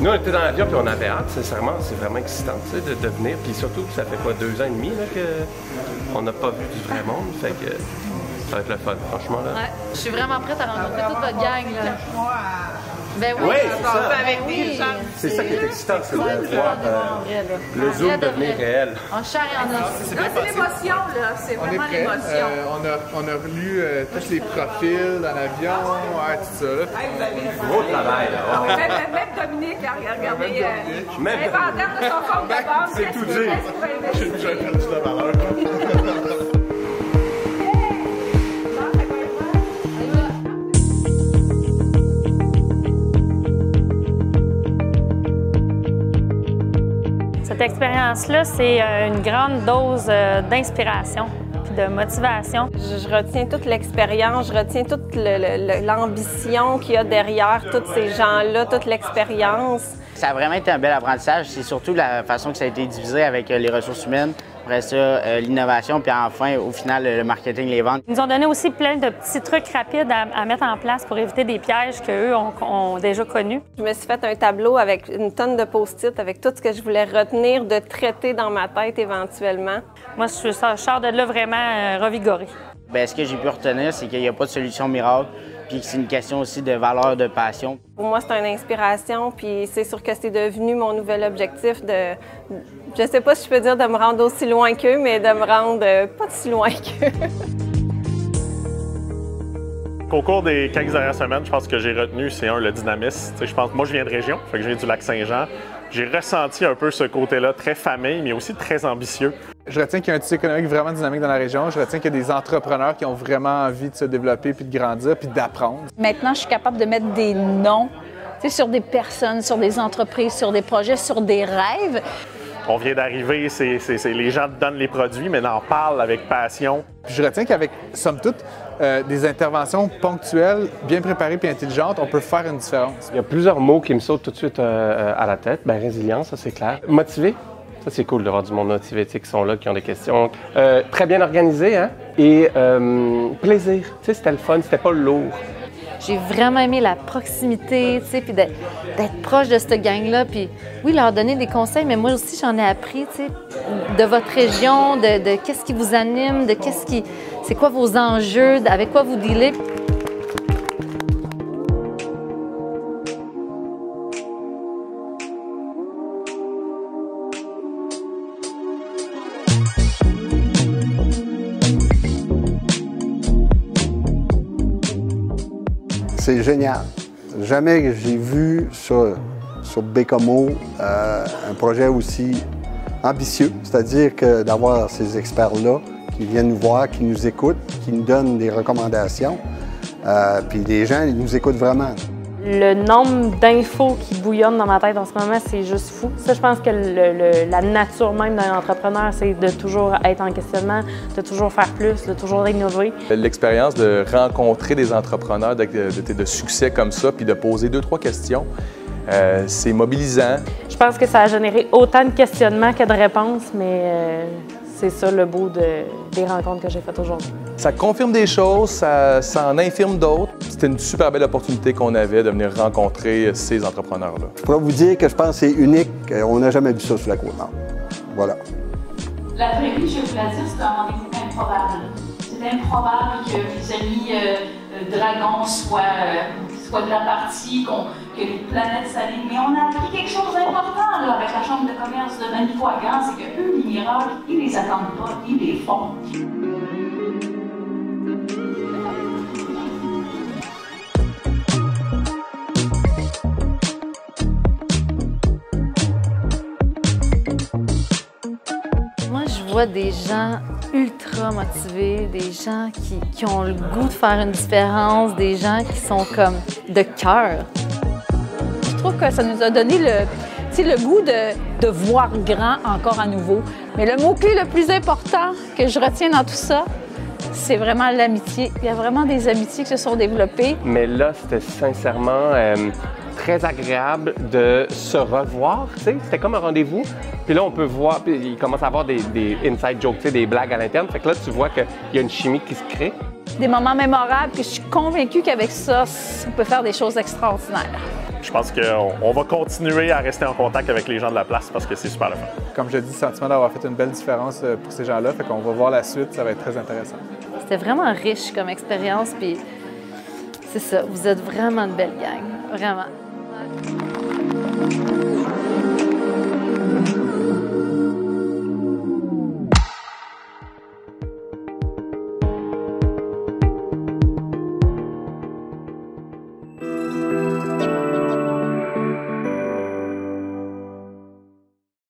Nous, on était dans l'avion puis on avait hâte, sincèrement, c'est vraiment excitant de venir. Puis surtout, ça fait quoi, 2 ans et demi qu'on n'a pas vu du vrai monde. Fait que ça va être le fun, franchement. Là. Ouais. Je suis vraiment prête à rencontrer toute votre gang. Là. Ben oui, c'est ça. Avec des gens. C'est ça qui est excitant, c'est de voir le Zoom devenir réel. En chair et en os. C'est l'émotion, là. C'est vraiment l'émotion. On a relu tous les profils dans l'avion, tout ça. Gros travail, là. Même Dominique, regardez, l'inventaire de son compte de base. C'est tout dire. J'ai déjà perdu de valeur. Cette expérience-là, c'est une grande dose d'inspiration puis de motivation. Je retiens toute l'expérience, je retiens toute l'ambition qu'il y a derrière tous ces gens-là, toute l'expérience. Ça a vraiment été un bel apprentissage. C'est surtout la façon que ça a été divisé avec les ressources humaines. Après ça, l'innovation, puis enfin, au final, le marketing, les ventes. Ils nous ont donné aussi plein de petits trucs rapides à mettre en place pour éviter des pièges qu'eux ont déjà connus. Je me suis fait un tableau avec une tonne de post-it, avec tout ce que je voulais retenir, de traiter dans ma tête éventuellement. Moi, je sors de là vraiment revigorée. Bien, ce que j'ai pu retenir, c'est qu'il n'y a pas de solution miracle, puis que c'est une question aussi de valeur, de passion. Pour moi, c'est une inspiration, puis c'est sûr que c'est devenu mon nouvel objectif de... Je sais pas si je peux dire de me rendre aussi loin qu'eux, mais de me rendre pas si loin qu'eux. Au cours des quelques dernières semaines, je pense que j'ai retenu, c'est le dynamisme. Je pense, moi, je viens de région, fait que je viens du Lac-Saint-Jean. J'ai ressenti un peu ce côté-là très famille, mais aussi très ambitieux. Je retiens qu'il y a un tissu économique vraiment dynamique dans la région. Je retiens qu'il y a des entrepreneurs qui ont vraiment envie de se développer, puis de grandir, puis d'apprendre. Maintenant, je suis capable de mettre des noms sur des personnes, sur des entreprises, sur des projets, sur des rêves. On vient d'arriver, les gens donnent les produits, mais en parlent avec passion. Puis je retiens qu'avec, somme toute, des interventions ponctuelles, bien préparées et intelligentes, on peut faire une différence. Il y a plusieurs mots qui me sautent tout de suite à la tête. Bien, résilience, ça c'est clair. Motivé, ça c'est cool de voir du monde motivé, qui sont là, qui ont des questions. Très bien organisé, hein? Et plaisir, c'était le fun, c'était pas lourd. J'ai vraiment aimé la proximité, tu sais, puis d'être proche de cette gang-là, puis oui, leur donner des conseils, mais moi aussi, j'en ai appris, tu sais, de votre région, de qu'est-ce qui vous anime, de c'est quoi vos enjeux, avec quoi vous dealez. C'est génial. Jamais j'ai vu sur Bécomo un projet aussi ambitieux, c'est-à-dire que d'avoir ces experts-là qui viennent nous voir, qui nous écoutent, qui nous donnent des recommandations, puis les gens ils nous écoutent vraiment. Le nombre d'infos qui bouillonnent dans ma tête en ce moment, c'est juste fou. Ça, je pense que la nature même d'un entrepreneur, c'est de toujours être en questionnement, de toujours faire plus, de toujours innover. L'expérience de rencontrer des entrepreneurs de succès comme ça, puis de poser 2-3 questions, c'est mobilisant. Je pense que ça a généré autant de questionnements que de réponses, mais c'est ça le beau des rencontres que j'ai faites aujourd'hui. Ça confirme des choses, ça en infirme d'autres. C'était une super belle opportunité qu'on avait de venir rencontrer ces entrepreneurs-là. Je pourrais vous dire que je pense que c'est unique. On n'a jamais vu ça sur la Côte-Nord. Voilà. La prévue, je vais vous la dire, c'est un rendez-vous improbable. C'est improbable que les amis Dragon soient de la partie, que les planètes s'alignent. Mais on a appris quelque chose d'important avec la Chambre de commerce de Manicouagan, c'est qu'eux, les miracles, ils les attendent pas, ils les font. Moi, je vois des gens ultra motivés, des gens qui ont le goût de faire une différence, des gens qui sont comme de cœur. Je trouve que ça nous a donné le goût de voir grand encore à nouveau. Mais le mot-clé le plus important que je retiens dans tout ça, c'est vraiment l'amitié. Il y a vraiment des amitiés qui se sont développées. Mais là, c'était sincèrement très agréable de se revoir, tu sais. C'était comme un rendez-vous. Puis là, on peut voir, puis il commence à avoir des inside jokes, tu sais, des blagues à l'interne. Fait que là, tu vois qu'il y a une chimie qui se crée. Des moments mémorables que je suis convaincue qu'avec ça, on peut faire des choses extraordinaires. je pense qu'on va continuer à rester en contact avec les gens de la place parce que c'est super le fun. Comme je dis, le sentiment d'avoir fait une belle différence pour ces gens-là, fait qu'on va voir la suite, ça va être très intéressant. C'était vraiment riche comme expérience, puis c'est ça, vous êtes vraiment une belle gang, vraiment.